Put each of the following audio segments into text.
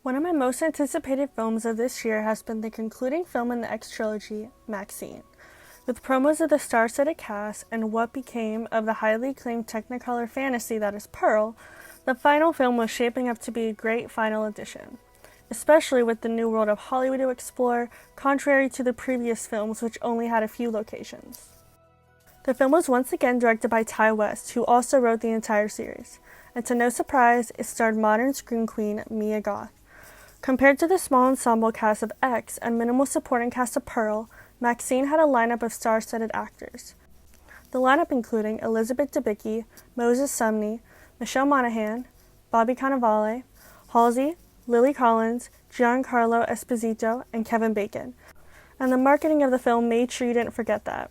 One of my most anticipated films of this year has been the concluding film in the X trilogy, MaXXXine. With promos of the star-studded cast and what became of the highly acclaimed Technicolor fantasy that is Pearl, the final film was shaping up to be a great final edition, especially with the new world of Hollywood to explore, contrary to the previous films which only had a few locations. The film was once again directed by Ty West, who also wrote the entire series, and to no surprise, it starred modern scream queen Mia Goth. Compared to the small ensemble cast of X and minimal supporting cast of Pearl, MaXXXine had a lineup of star-studded actors. The lineup including Elizabeth Debicki, Moses Sumney, Michelle Monaghan, Bobby Cannavale, Halsey, Lily Collins, Giancarlo Esposito, and Kevin Bacon. And the marketing of the film made sure you didn't forget that.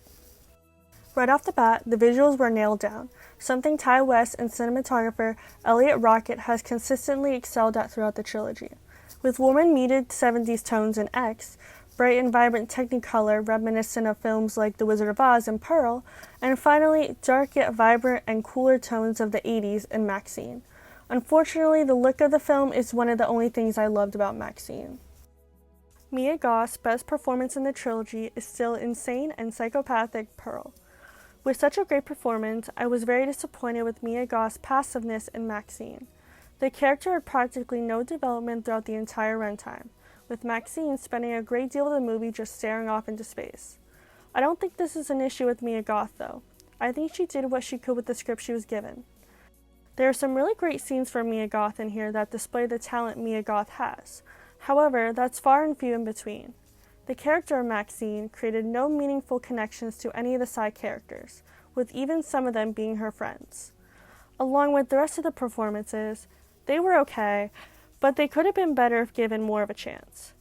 Right off the bat, the visuals were nailed down, something Ty West and cinematographer Elliot Rocket has consistently excelled at throughout the trilogy. With warm and muted 70s tones in X, bright and vibrant Technicolor reminiscent of films like The Wizard of Oz and Pearl, and finally, dark yet vibrant and cooler tones of the 80s in MaXXXine. Unfortunately, the look of the film is one of the only things I loved about MaXXXine. Mia Goth's best performance in the trilogy is still insane and psychopathic Pearl. With such a great performance, I was very disappointed with Mia Goth's passiveness in MaXXXine. The character had practically no development throughout the entire runtime, with MaXXXine spending a great deal of the movie just staring off into space. I don't think this is an issue with Mia Goth though. I think she did what she could with the script she was given. There are some really great scenes for Mia Goth in here that display the talent Mia Goth has. However, that's far and few in between. The character of MaXXXine created no meaningful connections to any of the side characters, with even some of them being her friends. Along with the rest of the performances, they were okay, but they could have been better if given more of a chance.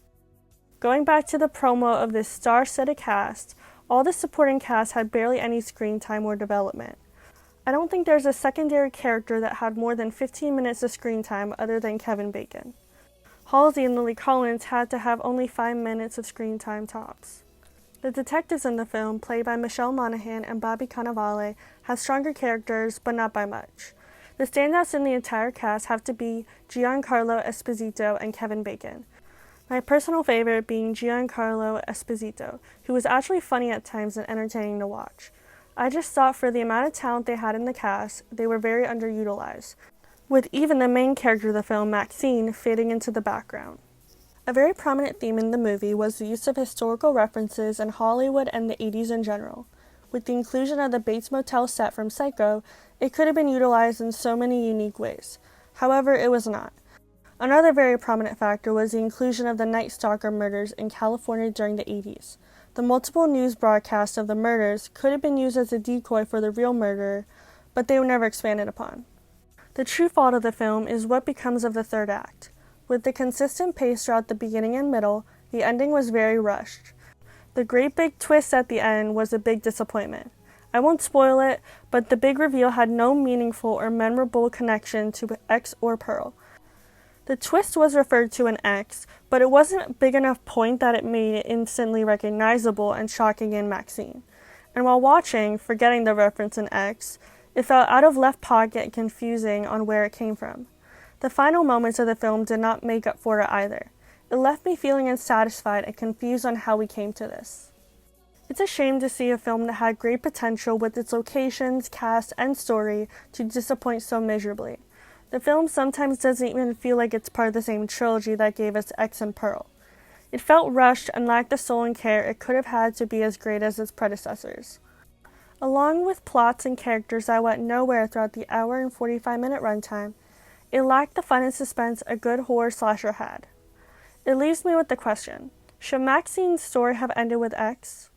Going back to the promo of this star-studded cast, all the supporting cast had barely any screen time or development. I don't think there's a secondary character that had more than 15 minutes of screen time other than Kevin Bacon. Halsey and Lily Collins had to have only 5 minutes of screen time tops. The detectives in the film, played by Michelle Monaghan and Bobby Cannavale, have stronger characters, but not by much. The standouts in the entire cast have to be Giancarlo Esposito and Kevin Bacon. My personal favorite being Giancarlo Esposito, who was actually funny at times and entertaining to watch. I just thought for the amount of talent they had in the cast, they were very underutilized, with even the main character of the film, MaXXXine, fading into the background. A very prominent theme in the movie was the use of historical references in Hollywood and the 80s in general. With the inclusion of the Bates Motel set from Psycho, it could have been utilized in so many unique ways. However, it was not. Another very prominent factor was the inclusion of the Night Stalker murders in California during the 80s. The multiple news broadcasts of the murders could have been used as a decoy for the real murderer, but they were never expanded upon. The true fault of the film is what becomes of the third act. With the consistent pace throughout the beginning and middle, the ending was very rushed. The great big twist at the end was a big disappointment. I won't spoil it, but the big reveal had no meaningful or memorable connection to X or Pearl. The twist was referred to in X, but it wasn't a big enough point that it made it instantly recognizable and shocking in MaXXXine. And while watching, forgetting the reference in X, it felt out of left pocket and confusing on where it came from. The final moments of the film did not make up for it either. It left me feeling unsatisfied and confused on how we came to this. It's a shame to see a film that had great potential with its locations, cast, and story to disappoint so miserably. The film sometimes doesn't even feel like it's part of the same trilogy that gave us X and Pearl. It felt rushed and lacked the soul and care it could have had to be as great as its predecessors. Along with plots and characters that went nowhere throughout the hour and 45-minute runtime, it lacked the fun and suspense a good horror slasher had. It leaves me with the question, should MaXXXine's story have ended with X?